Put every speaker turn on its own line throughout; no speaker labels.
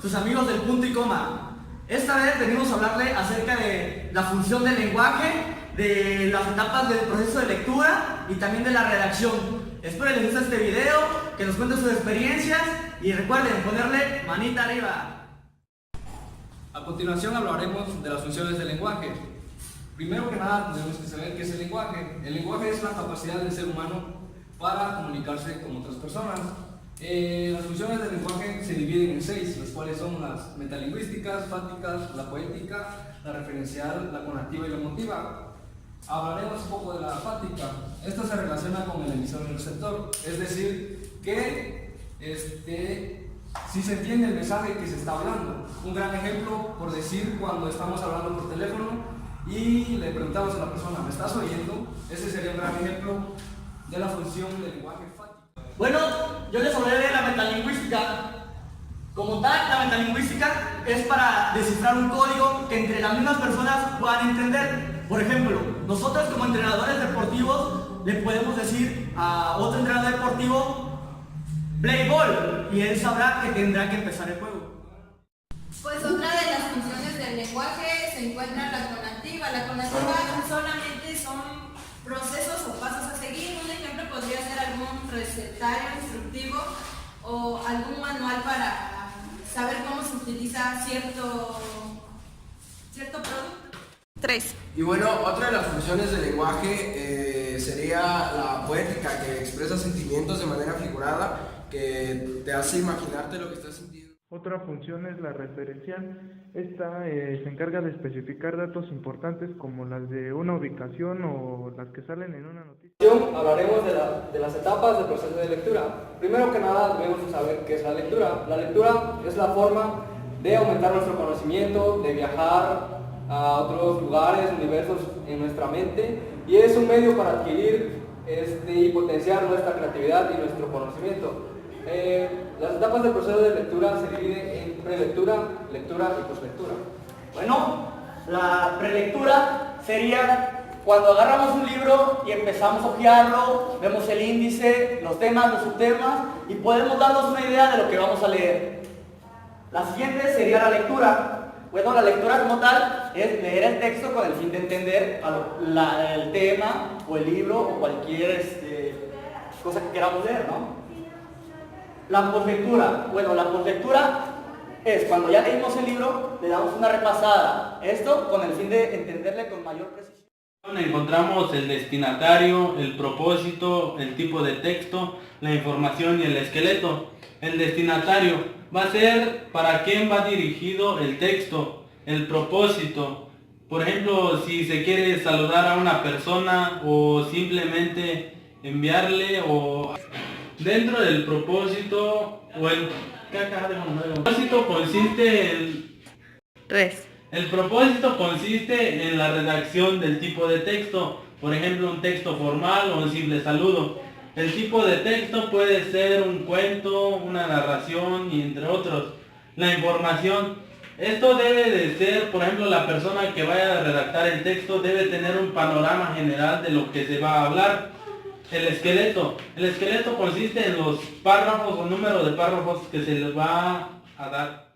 sus amigos del punto y coma. Esta vez venimos a hablarle acerca de la función del lenguaje, de las etapas del proceso de lectura y también de la redacción. Espero les guste este video, que nos cuenten sus experiencias y recuerden ponerle manita arriba.
A continuación hablaremos de las funciones del lenguaje. Primero que nada tenemos que saber qué es el lenguaje. El lenguaje es la capacidad del ser humano para comunicarse con otras personas. Las funciones del lenguaje se dividen en 6, las cuales son las metalingüísticas, fácticas, la poética, la referencial, la conativa y la emotiva. Hablaremos un poco de la fática. Esta se relaciona con el emisor y el receptor, es decir, que si se entiende el mensaje que se está hablando. Un gran ejemplo, por decir, cuando estamos hablando por teléfono y le preguntamos a la persona, ¿me estás oyendo? Ese sería un gran ejemplo de la función del lenguaje fático.
Bueno, yo les hablaré de la metalingüística. Como tal, la metalingüística es para descifrar un código que entre las mismas personas puedan entender. Por ejemplo, nosotros como entrenadores deportivos le podemos decir a otro entrenador deportivo play ball y él sabrá que tendrá que empezar el juego.
Pues otra de las funciones del lenguaje se encuentra la conativa. La conativa solamente son procesos o pasos a seguir. Un ejemplo podría ser algún recetario instructivo o algún manual para saber cómo se utiliza cierto producto.
3.
Y bueno, otra de las funciones del lenguaje sería la poética, que expresa sentimientos de manera figurada, que te hace imaginarte lo que estás sintiendo.
Otra función es la referencial. Esta se encarga de especificar datos importantes como las de una ubicación o las que salen en una noticia.
Hablaremos de las etapas del proceso de lectura. Primero que nada debemos saber qué es la lectura. La lectura es la forma de aumentar nuestro conocimiento, de viajar a otros lugares, universos en nuestra mente, y es un medio para adquirir y potenciar nuestra creatividad y nuestro conocimiento. Las etapas del proceso de lectura se dividen en prelectura, lectura y poslectura.
Bueno, la prelectura sería cuando agarramos un libro y empezamos a hojearlo, vemos el índice, los temas, los subtemas y podemos darnos una idea de lo que vamos a leer. La siguiente sería la lectura. Bueno, la lectura como tal es leer el texto con el fin de entender el tema o el libro o cualquier cosa que queramos leer, ¿no? La poslectura. Bueno, la poslectura es cuando ya leímos el libro, le damos una repasada. Esto con el fin de entenderle con mayor precisión.
Encontramos el destinatario, el propósito, el tipo de texto, la información y el esqueleto. El destinatario va a ser para quién va dirigido el texto, el propósito. Por ejemplo, si se quiere saludar a una persona o simplemente enviarle o... Dentro del propósito o el propósito consiste en...
3.
El propósito consiste en la redacción del tipo de texto, por ejemplo un texto formal o un simple saludo. El tipo de texto puede ser un cuento, una narración y entre otros. La información. Esto debe de ser, por ejemplo, la persona que vaya a redactar el texto debe tener un panorama general de lo que se va a hablar. El esqueleto. El esqueleto consiste en los párrafos o número de párrafos que se les va a dar.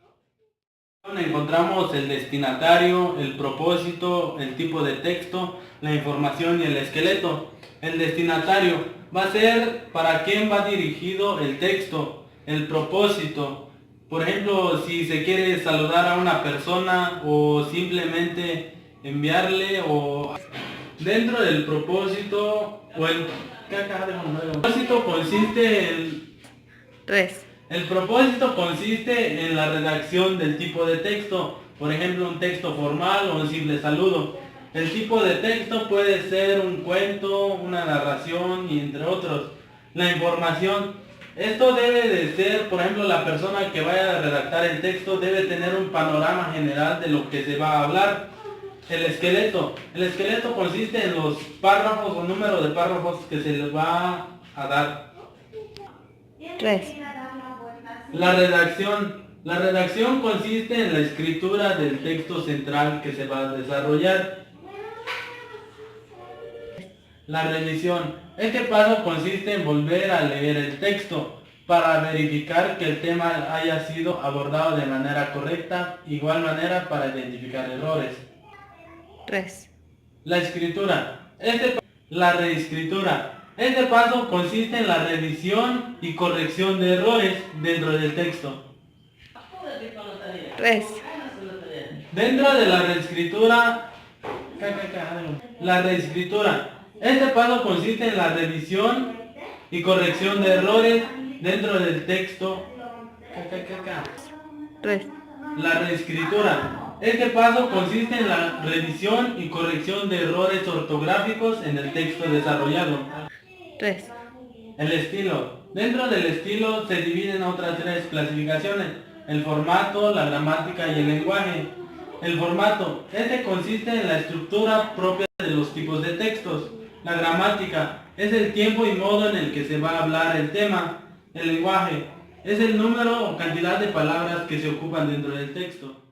Encontramos el destinatario, el propósito, el tipo de texto, la información y el esqueleto. El destinatario va a ser para quién va dirigido el texto, el propósito. Por ejemplo, si se quiere saludar a una persona o simplemente enviarle o... Dentro del propósito o el propósito consiste en...
3.
El propósito consiste en la redacción del tipo de texto, por ejemplo un texto formal o un simple saludo. El tipo de texto puede ser un cuento, una narración y entre otros. La información. Esto debe de ser, por ejemplo, la persona que vaya a redactar el texto debe tener un panorama general de lo que se va a hablar. El esqueleto. El esqueleto consiste en los párrafos o número de párrafos que se les va a dar.
3.
La redacción. La redacción consiste en la escritura del texto central que se va a desarrollar. La revisión. Este paso consiste en volver a leer el texto. para verificar que el tema haya sido abordado de manera correcta, igual manera para identificar errores.
3,
La escritura. La reescritura. Este paso consiste en la revisión y corrección de errores dentro del texto.
3,
Dentro de la reescritura, este paso consiste en la revisión y corrección de errores dentro del texto.
3,
La reescritura. Este paso consiste en la revisión y corrección de errores ortográficos en el texto desarrollado.
3,
El estilo. Dentro del estilo se dividen otras 3 clasificaciones: el formato, la gramática y el lenguaje. El formato. Este consiste en la estructura propia de los tipos de textos. La gramática es el tiempo y modo en el que se va a hablar el tema. El lenguaje es el número o cantidad de palabras que se ocupan dentro del texto.